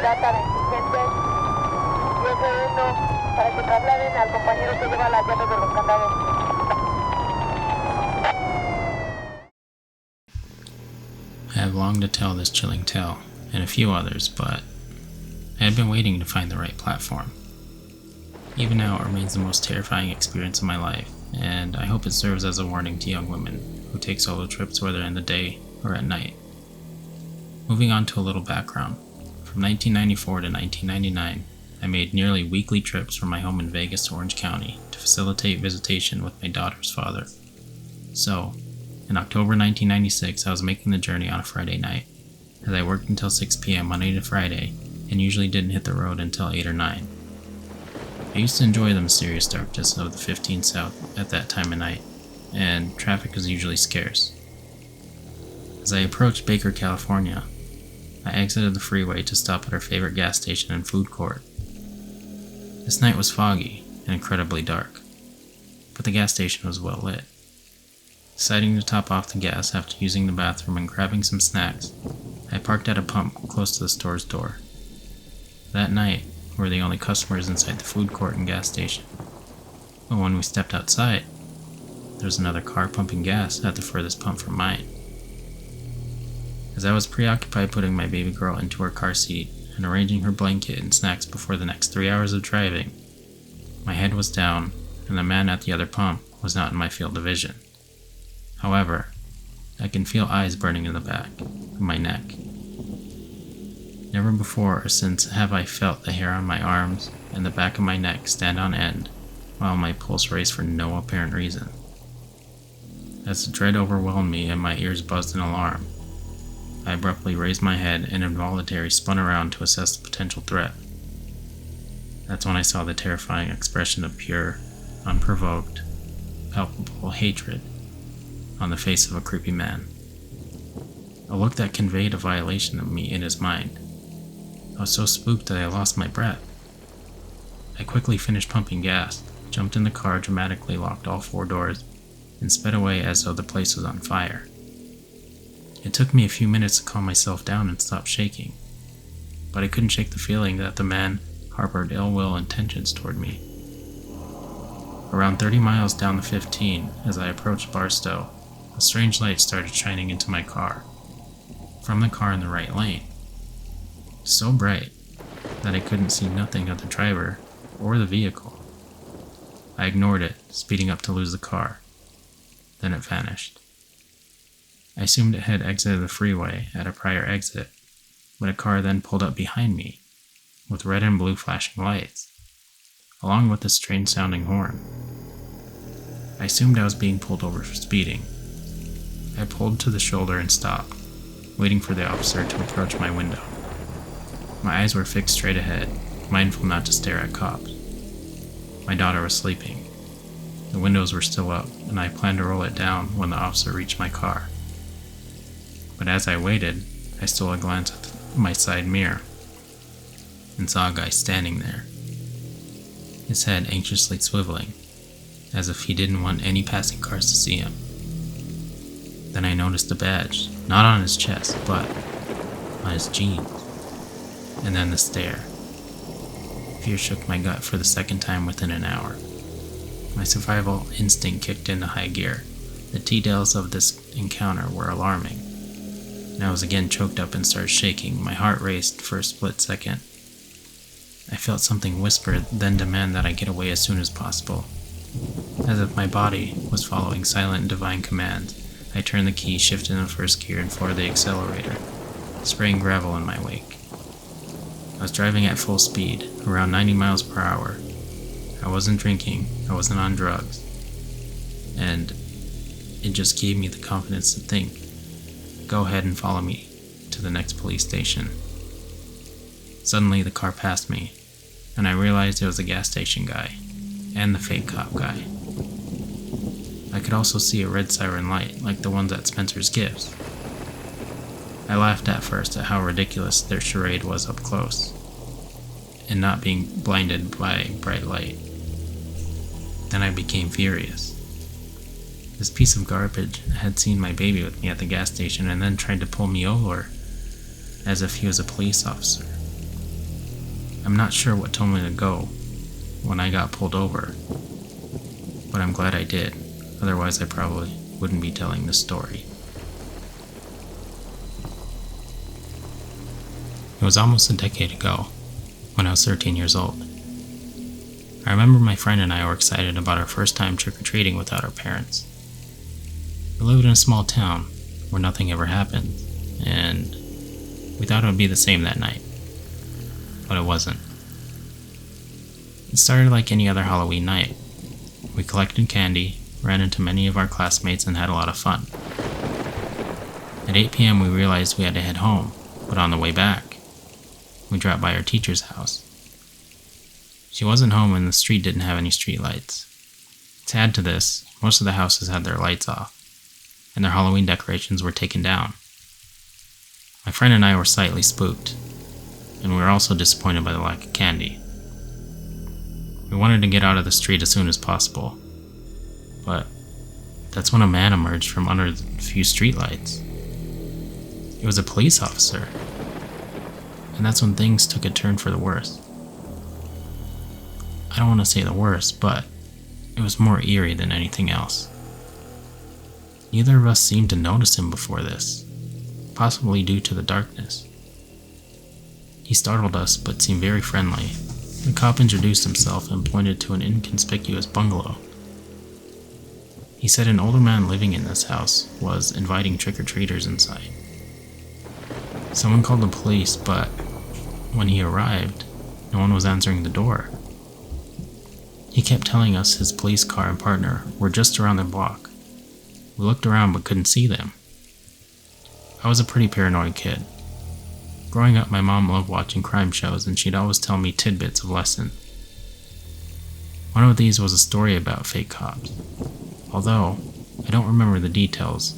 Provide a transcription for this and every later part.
data de indigentes y F1 para que trasladen al compañero que lleva las llaves de los candados. I have longed to tell this chilling tale, and a few others, but I had been waiting to find the right platform. Even now, it remains the most terrifying experience of my life, and I hope it serves as a warning to young women who take solo trips whether in the day or at night. Moving on to a little background. From 1994 to 1999, I made nearly weekly trips from my home in Vegas to Orange County to facilitate visitation with my daughter's father. So, in October 1996, I was making the journey on a Friday night, as I worked until 6 p.m. Monday to Friday and usually didn't hit the road until 8 or 9. I used to enjoy the mysterious darkness of the 15 South at that time of night, and traffic was usually scarce. As I approached Baker, California, I exited the freeway to stop at our favorite gas station and food court. This night was foggy and incredibly dark, but the gas station was well lit. Deciding to top off the gas after using the bathroom and grabbing some snacks, I parked at a pump close to the store's door. That night, we were the only customers inside the food court and gas station. But when we stepped outside, there was another car pumping gas at the furthest pump from mine. As I was preoccupied putting my baby girl into her car seat and arranging her blanket and snacks before the next 3 hours of driving, my head was down and the man at the other pump was not in my field of vision. However, I can feel eyes burning in the back of my neck. Never before or since have I felt the hair on my arms and the back of my neck stand on end while my pulse raced for no apparent reason. As the dread overwhelmed me and my ears buzzed in alarm, I abruptly raised my head and involuntarily spun around to assess the potential threat. That's when I saw the terrifying expression of pure, unprovoked, palpable hatred on the face of a creepy man. A look that conveyed a violation of me in his mind. I was so spooked that I lost my breath. I quickly finished pumping gas, jumped in the car, dramatically locked all 4 doors, and sped away as though the place was on fire. It took me a few minutes to calm myself down and stop shaking, but I couldn't shake the feeling that the man harbored ill will intentions toward me. Around 30 miles down the 15, as I approached Barstow, a strange light started shining into my car, from the car in the right lane. So bright that I couldn't see nothing of the driver or the vehicle. I ignored it, speeding up to lose the car. Then it vanished. I assumed it had exited the freeway at a prior exit, but a car then pulled up behind me, with red and blue flashing lights, along with a strange sounding horn. I assumed I was being pulled over for speeding. I pulled to the shoulder and stopped, waiting for the officer to approach my window. My eyes were fixed straight ahead, mindful not to stare at cops. My daughter was sleeping. The windows were still up, and I planned to roll it down when the officer reached my car. But as I waited, I stole a glance at my side mirror and saw a guy standing there, his head anxiously swiveling, as if he didn't want any passing cars to see him. Then I noticed a badge, not on his chest, but on his jeans. And then the stare. Fear shook my gut for the second time within an hour. My survival instinct kicked into high gear. The details of this encounter were alarming, and I was again choked up and started shaking. My heart raced for a split second. I felt something whisper, then demand that I get away as soon as possible. As if my body was following silent and divine commands, I turned the key, shifted into first gear, and floored the accelerator, spraying gravel in my wake. I was driving at full speed, around 90 miles per hour. I wasn't drinking, I wasn't on drugs, and it just gave me the confidence to think, go ahead and follow me to the next police station. Suddenly the car passed me, and I realized it was the gas station guy, and the fake cop guy. I could also see a red siren light, like the ones at Spencer's Gifts. I laughed at first at how ridiculous their charade was up close, and not being blinded by bright light. Then I became furious. This piece of garbage had seen my baby with me at the gas station and then tried to pull me over as if he was a police officer. I'm not sure what told me to go when I got pulled over, but I'm glad I did. Otherwise, I probably wouldn't be telling this story. It was almost a decade ago, when I was 13 years old. I remember my friend and I were excited about our first time trick-or-treating without our parents. We lived in a small town where nothing ever happened, and we thought it would be the same that night. But it wasn't. It started like any other Halloween night. We collected candy, ran into many of our classmates, and had a lot of fun. At 8 p.m. we realized we had to head home, but on the way back, we dropped by our teacher's house. She wasn't home and the street didn't have any street lights. To add to this, most of the houses had their lights off, and their Halloween decorations were taken down. My friend and I were slightly spooked, and we were also disappointed by the lack of candy. We wanted to get out of the street as soon as possible, but that's when a man emerged from under the few streetlights. He was a police officer, and that's when things took a turn for the worse. I don't want to say the worst, but it was more eerie than anything else. Neither of us seemed to notice him before this, possibly due to the darkness. He startled us, but seemed very friendly. The cop introduced himself and pointed to an inconspicuous bungalow. He said an older man living in this house was inviting trick-or-treaters inside. Someone called the police, but when he arrived, no one was answering the door. He kept telling us his police car and partner were just around the block. We looked around but couldn't see them. I was a pretty paranoid kid. Growing up, my mom loved watching crime shows, and she'd always tell me tidbits of lessons. One of these was a story about fake cops. Although, I don't remember the details.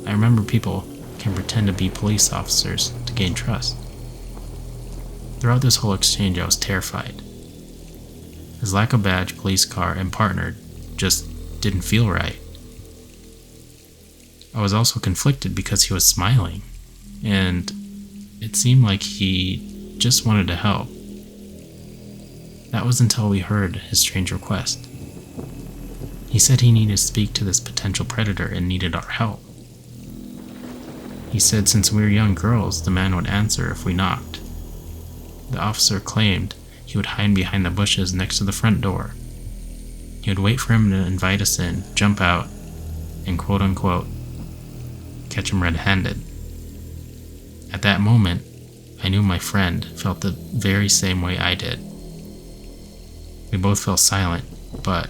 I remember people can pretend to be police officers to gain trust. Throughout this whole exchange, I was terrified. His lack of badge, police car, and partner just didn't feel right. I was also conflicted because he was smiling, and it seemed like he just wanted to help. That was until we heard his strange request. He said he needed to speak to this potential predator and needed our help. He said since we were young girls, the man would answer if we knocked. The officer claimed he would hide behind the bushes next to the front door. He would wait for him to invite us in, jump out, and quote-unquote, catch him red-handed. At that moment, I knew my friend felt the very same way I did. We both fell silent, but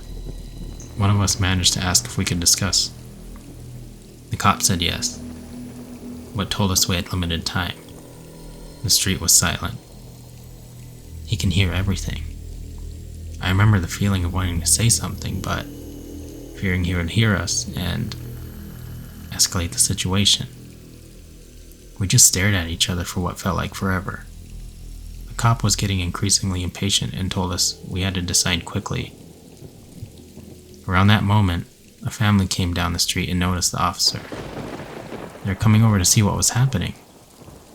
one of us managed to ask if we could discuss. The cop said yes, but told us we had limited time. The street was silent. He can hear everything. I remember the feeling of wanting to say something, but fearing he would hear us and escalate the situation. We just stared at each other for what felt like forever. The cop was getting increasingly impatient and told us we had to decide quickly. Around that moment, a family came down the street and noticed the officer. They were coming over to see what was happening.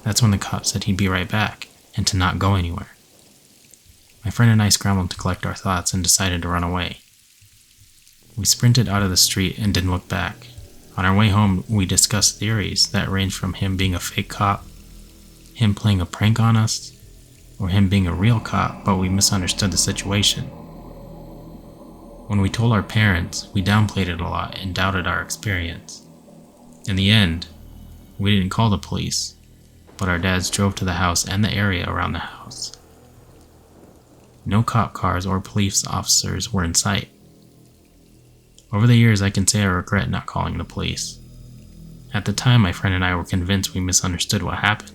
That's when the cop said he'd be right back and to not go anywhere. My friend and I scrambled to collect our thoughts and decided to run away. We sprinted out of the street and didn't look back. On our way home, we discussed theories that ranged from him being a fake cop, him playing a prank on us, or him being a real cop, but we misunderstood the situation. When we told our parents, we downplayed it a lot and doubted our experience. In the end, we didn't call the police, but our dads drove to the house and the area around the house. No cop cars or police officers were in sight. Over the years, I can say I regret not calling the police. At the time, my friend and I were convinced we misunderstood what happened.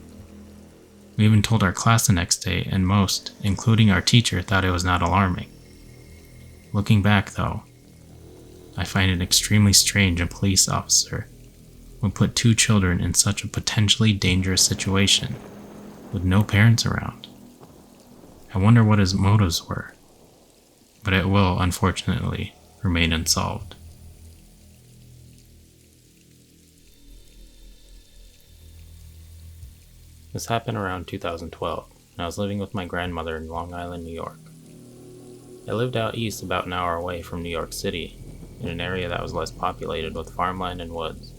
We even told our class the next day, and most, including our teacher, thought it was not alarming. Looking back, though, I find it extremely strange a police officer would put two children in such a potentially dangerous situation with no parents around. I wonder what his motives were, but it will, unfortunately, remain unsolved. This happened around 2012, and I was living with my grandmother in Long Island, New York. I lived out east about an hour away from New York City, in an area that was less populated with farmland and woods.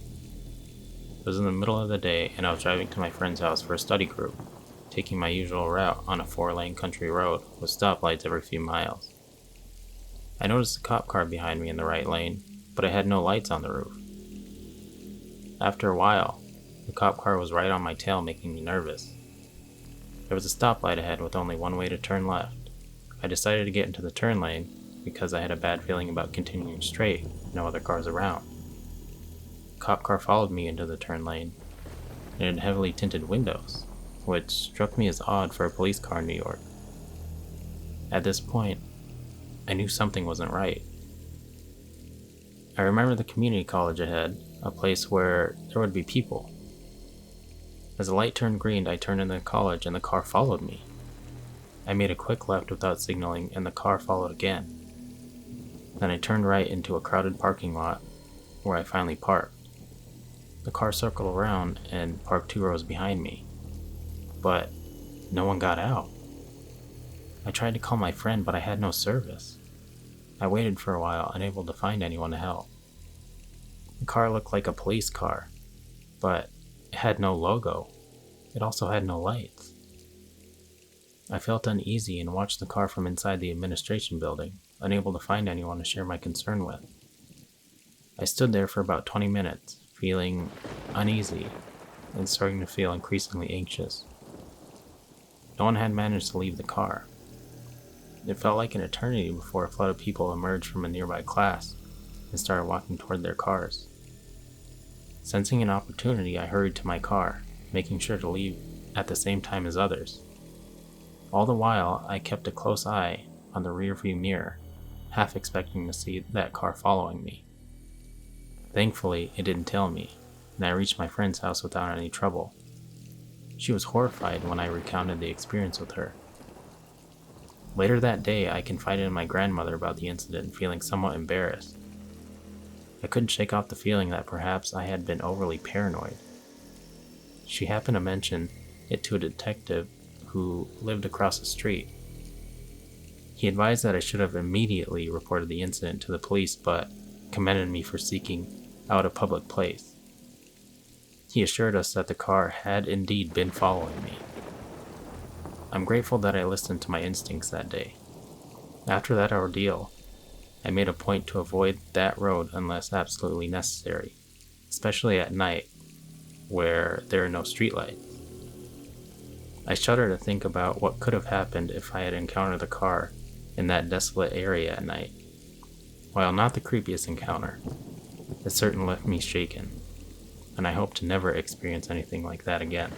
It was in the middle of the day, and I was driving to my friend's house for a study group, taking my usual route on a 4-lane country road with stoplights every few miles. I noticed a cop car behind me in the right lane, but it had no lights on the roof. After a while, the cop car was right on my tail, making me nervous. There was a stoplight ahead with only one way to turn left. I decided to get into the turn lane because I had a bad feeling about continuing straight, no other cars around. The cop car followed me into the turn lane, and it had heavily tinted windows, which struck me as odd for a police car in New York. At this point, I knew something wasn't right. I remember the community college ahead, a place where there would be people. As the light turned green, I turned into the college and the car followed me. I made a quick left without signaling and the car followed again. Then I turned right into a crowded parking lot where I finally parked. The car circled around and parked 2 rows behind me, but no one got out. I tried to call my friend, but I had no service. I waited for a while, unable to find anyone to help. The car looked like a police car, but it had no logo. It also had no lights. I felt uneasy and watched the car from inside the administration building, unable to find anyone to share my concern with. I stood there for about 20 minutes, feeling uneasy and starting to feel increasingly anxious. No one had managed to leave the car. It felt like an eternity before a flood of people emerged from a nearby class and started walking toward their cars. Sensing an opportunity, I hurried to my car, making sure to leave at the same time as others. All the while, I kept a close eye on the rearview mirror, half expecting to see that car following me. Thankfully, it didn't tail me, and I reached my friend's house without any trouble. She was horrified when I recounted the experience with her. Later that day, I confided in my grandmother about the incident, feeling somewhat embarrassed. I couldn't shake off the feeling that perhaps I had been overly paranoid. She happened to mention it to a detective who lived across the street. He advised that I should have immediately reported the incident to the police, but commended me for seeking out a public place. He assured us that the car had indeed been following me. I'm grateful that I listened to my instincts that day. After that ordeal, I made a point to avoid that road unless absolutely necessary, especially at night, where there are no streetlights. I shudder to think about what could have happened if I had encountered the car in that desolate area at night. While not the creepiest encounter, it certainly left me shaken, and I hope to never experience anything like that again.